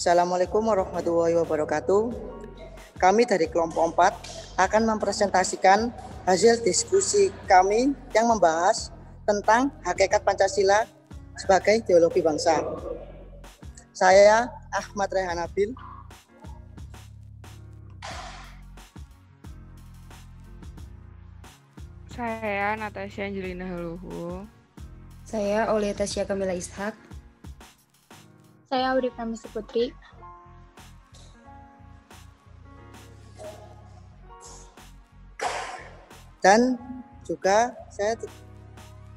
Assalamualaikum warahmatullahi wabarakatuh. Kami dari kelompok 4 akan mempresentasikan hasil diskusi kami yang membahas tentang hakikat Pancasila sebagai ideologi bangsa. Saya Ahmad Rehan Nabil. Saya Natasha Angelina Haluhu. Saya Aulia Tasya Kamila Ishak. Saya Audrey Pramesti Putri. Dan juga saya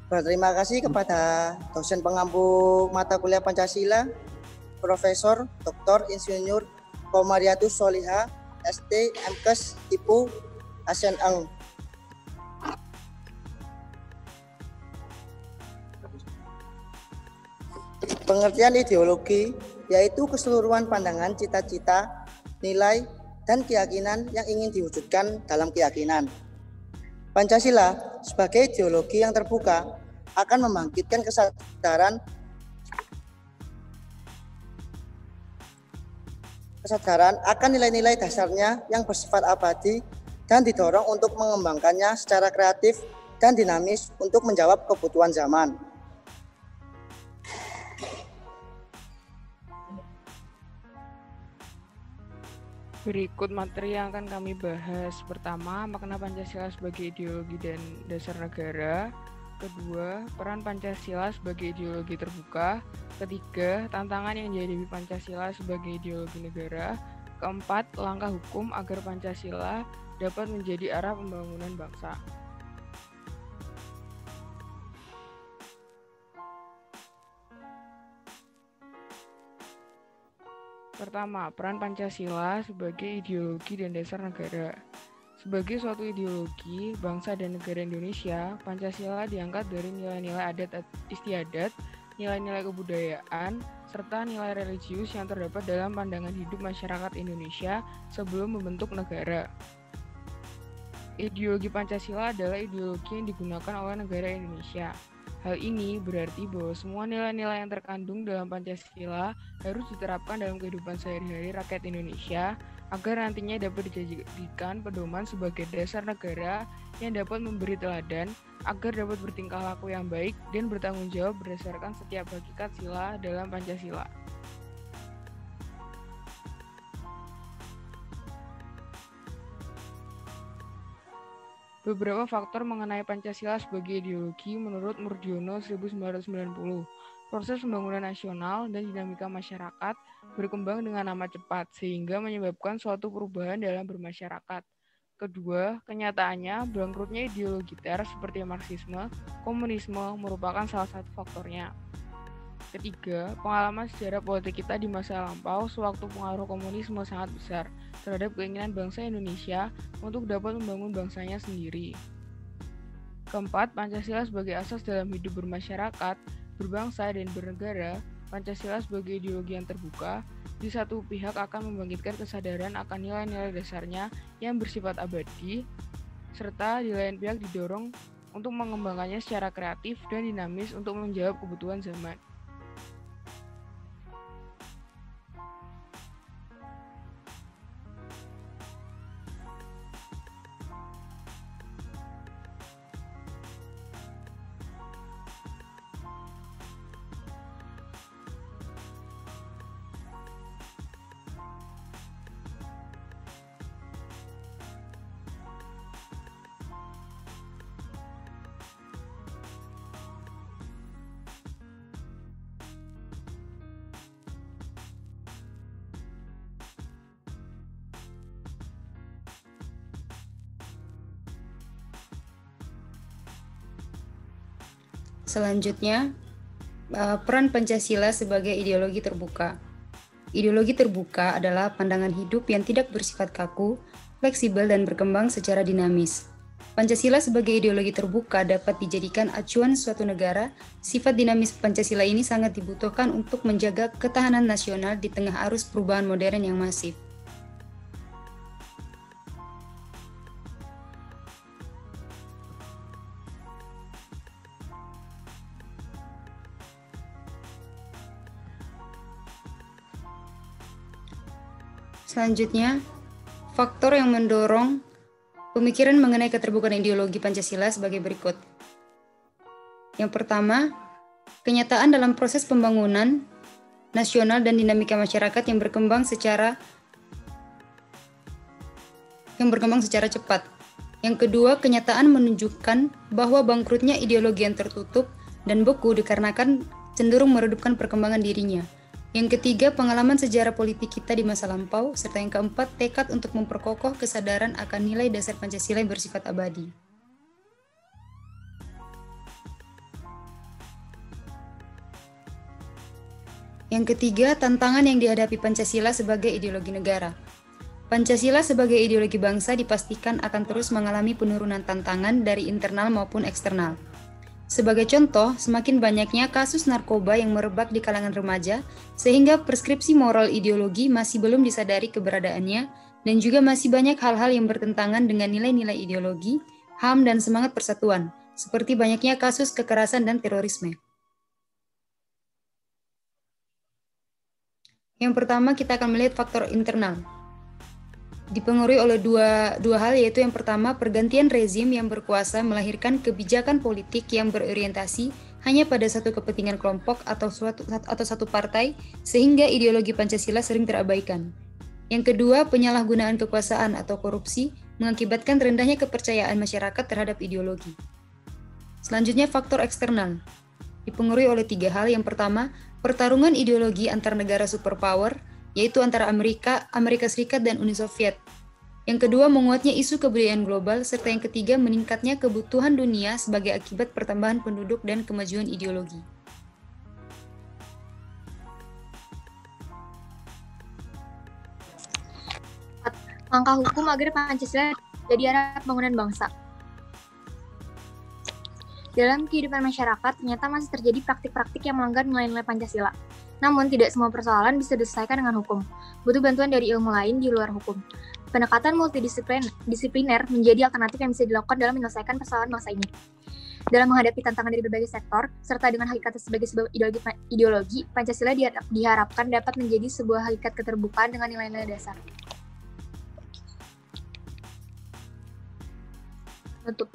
berterima kasih kepada dosen pengampu mata kuliah Pancasila, Profesor Dr. Insinyur Komariatus Soliha, ST MKes IPU Asen Eng. Pengertian ideologi yaitu keseluruhan pandangan, cita-cita, nilai, dan keyakinan yang ingin diwujudkan dalam keyakinan. Pancasila sebagai ideologi yang terbuka akan membangkitkan kesadaran akan nilai-nilai dasarnya yang bersifat abadi dan didorong untuk mengembangkannya secara kreatif dan dinamis untuk menjawab kebutuhan zaman. Berikut materi yang akan kami bahas. Pertama, makna Pancasila sebagai ideologi dan dasar negara. Kedua, peran Pancasila sebagai ideologi terbuka. Ketiga, tantangan yang dihadapi Pancasila sebagai ideologi negara. Keempat, langkah hukum agar Pancasila dapat menjadi arah pembangunan bangsa. Pertama, peran Pancasila sebagai ideologi dan dasar negara. Sebagai suatu ideologi bangsa dan negara Indonesia, Pancasila diangkat dari nilai-nilai adat istiadat, nilai-nilai kebudayaan, serta nilai religius yang terdapat dalam pandangan hidup masyarakat Indonesia sebelum membentuk negara. Ideologi Pancasila adalah ideologi yang digunakan oleh negara Indonesia. Hal ini berarti bahwa semua nilai-nilai yang terkandung dalam Pancasila harus diterapkan dalam kehidupan sehari-hari rakyat Indonesia agar nantinya dapat dijadikan pedoman sebagai dasar negara yang dapat memberi teladan agar dapat bertingkah laku yang baik dan bertanggung jawab berdasarkan setiap hakikat sila dalam Pancasila. Beberapa faktor mengenai Pancasila sebagai ideologi menurut Murdiono 1990. Proses pembangunan nasional dan dinamika masyarakat berkembang dengan amat cepat sehingga menyebabkan suatu perubahan dalam bermasyarakat. Kedua, kenyataannya bangkrutnya ideologi seperti Marxisme, komunisme merupakan salah satu faktornya. Ketiga, pengalaman sejarah politik kita di masa lampau sewaktu pengaruh komunisme sangat besar terhadap keinginan bangsa Indonesia untuk dapat membangun bangsanya sendiri. Keempat, Pancasila sebagai asas dalam hidup bermasyarakat, berbangsa, dan bernegara. Pancasila sebagai ideologi yang terbuka, di satu pihak akan membangkitkan kesadaran akan nilai-nilai dasarnya yang bersifat abadi, serta di lain pihak didorong untuk mengembangkannya secara kreatif dan dinamis untuk menjawab kebutuhan zaman. Selanjutnya, peran Pancasila sebagai ideologi terbuka. Ideologi terbuka adalah pandangan hidup yang tidak bersifat kaku, fleksibel, dan berkembang secara dinamis. Pancasila sebagai ideologi terbuka dapat dijadikan acuan suatu negara. Sifat dinamis Pancasila ini sangat dibutuhkan untuk menjaga ketahanan nasional di tengah arus perubahan modern yang masif. Selanjutnya, faktor yang mendorong pemikiran mengenai keterbukaan ideologi Pancasila sebagai berikut. Yang pertama, kenyataan dalam proses pembangunan nasional dan dinamika masyarakat yang berkembang secara cepat. Yang kedua, kenyataan menunjukkan bahwa bangkrutnya ideologi yang tertutup dan beku dikarenakan cenderung meredupkan perkembangan dirinya. Yang ketiga, pengalaman sejarah politik kita di masa lampau. Serta yang keempat, tekad untuk memperkokoh kesadaran akan nilai dasar Pancasila yang bersifat abadi. Yang ketiga, tantangan yang dihadapi Pancasila sebagai ideologi negara. Pancasila sebagai ideologi bangsa dipastikan akan terus mengalami penurunan tantangan dari internal maupun eksternal. Sebagai contoh, semakin banyaknya kasus narkoba yang merebak di kalangan remaja, sehingga preskripsi moral ideologi masih belum disadari keberadaannya, dan juga masih banyak hal-hal yang bertentangan dengan nilai-nilai ideologi, HAM, dan semangat persatuan, seperti banyaknya kasus kekerasan dan terorisme. Yang pertama, kita akan melihat faktor internal. Dipengaruhi oleh dua hal, yaitu yang pertama, pergantian rezim yang berkuasa melahirkan kebijakan politik yang berorientasi hanya pada satu kepentingan kelompok atau satu partai, sehingga ideologi Pancasila sering terabaikan. Yang kedua, penyalahgunaan kekuasaan atau korupsi mengakibatkan rendahnya kepercayaan masyarakat terhadap ideologi. Selanjutnya, faktor eksternal. Dipengaruhi oleh tiga hal. Yang pertama, pertarungan ideologi antar negara superpower, yaitu antara Amerika Serikat dan Uni Soviet. Yang kedua, menguatnya isu kebudayaan global, serta yang ketiga, meningkatnya kebutuhan dunia sebagai akibat pertambahan penduduk dan kemajuan ideologi. Langkah hukum agar Pancasila jadi arah pembangunan bangsa. Dalam kehidupan masyarakat, ternyata masih terjadi praktik-praktik yang melanggar nilai-nilai Pancasila. Namun, tidak semua persoalan bisa diselesaikan dengan hukum. Butuh bantuan dari ilmu lain di luar hukum. Pendekatan multidisipliner menjadi alternatif yang bisa dilakukan dalam menyelesaikan persoalan bangsa ini. Dalam menghadapi tantangan dari berbagai sektor, serta dengan hakikat sebagai sebuah ideologi, Pancasila diharapkan dapat menjadi sebuah hakikat keterbukaan dengan nilai-nilai dasar. Tutup.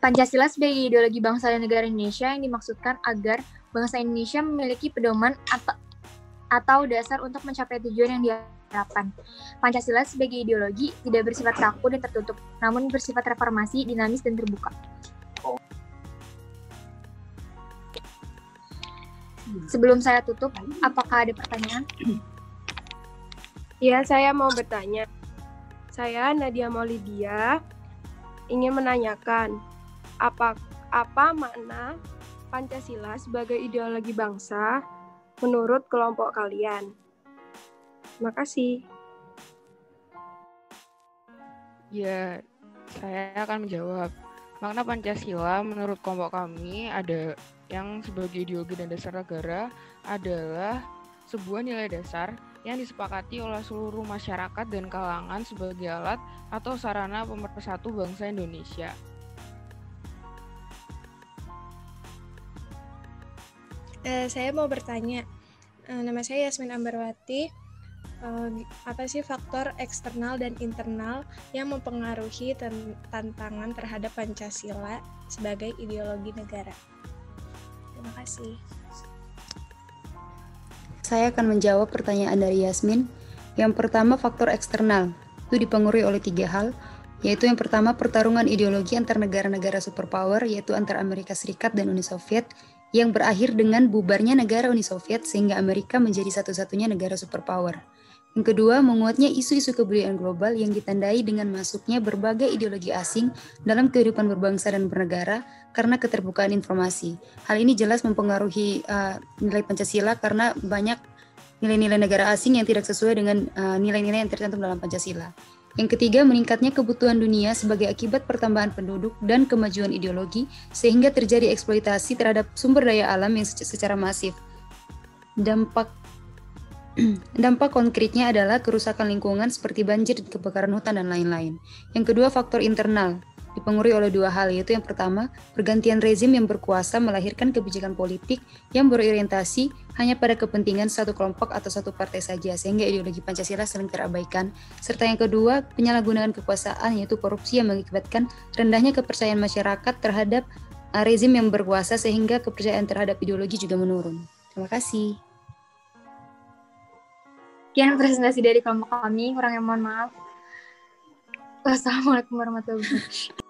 Pancasila sebagai ideologi bangsa dan negara Indonesia yang dimaksudkan agar bangsa Indonesia memiliki pedoman atau dasar untuk mencapai tujuan yang diharapkan. Pancasila sebagai ideologi tidak bersifat kaku dan tertutup, namun bersifat reformasi, dinamis, dan terbuka. Sebelum saya tutup, apakah ada pertanyaan? Ya, saya mau bertanya. Saya Nadia Maulidia ingin menanyakan apa makna Pancasila sebagai ideologi bangsa menurut kelompok kalian? Terima kasih. Ya, saya akan menjawab. Makna Pancasila menurut kelompok kami ada yang sebagai ideologi dan dasar negara adalah sebuah nilai dasar yang disepakati oleh seluruh masyarakat dan kalangan sebagai alat atau sarana pemersatu bangsa Indonesia. Saya mau bertanya, nama saya Yasmin Ambarwati. Apa sih faktor eksternal dan internal yang mempengaruhi tantangan terhadap Pancasila sebagai ideologi negara? Terima kasih. Saya akan menjawab pertanyaan dari Yasmin. Yang pertama, faktor eksternal. Itu dipengaruhi oleh tiga hal, yaitu yang pertama, pertarungan ideologi antar negara-negara superpower, yaitu antara Amerika Serikat dan Uni Soviet, yang berakhir dengan bubarnya negara Uni Soviet sehingga Amerika menjadi satu-satunya negara superpower. Yang kedua, menguatnya isu-isu kebudayaan global yang ditandai dengan masuknya berbagai ideologi asing dalam kehidupan berbangsa dan bernegara karena keterbukaan informasi. Hal ini jelas mempengaruhi nilai Pancasila karena banyak nilai-nilai negara asing yang tidak sesuai dengan nilai-nilai yang tercantum dalam Pancasila. Yang ketiga, meningkatnya kebutuhan dunia sebagai akibat pertambahan penduduk dan kemajuan ideologi sehingga terjadi eksploitasi terhadap sumber daya alam yang secara masif. Dampak konkretnya adalah kerusakan lingkungan seperti banjir, kebakaran hutan, dan lain-lain. Yang kedua, faktor internal. dipengaruhi oleh dua hal, yaitu yang pertama, pergantian rezim yang berkuasa melahirkan kebijakan politik yang berorientasi hanya pada kepentingan satu kelompok atau satu partai saja, sehingga ideologi Pancasila sering terabaikan. Serta yang kedua, penyalahgunaan kekuasaan, yaitu korupsi yang mengakibatkan rendahnya kepercayaan masyarakat terhadap rezim yang berkuasa, sehingga kepercayaan terhadap ideologi juga menurun. Terima kasih. Sekian presentasi dari kelompok kami, kurangnya mohon maaf. Wassalamualaikum warahmatullahi wabarakatuh.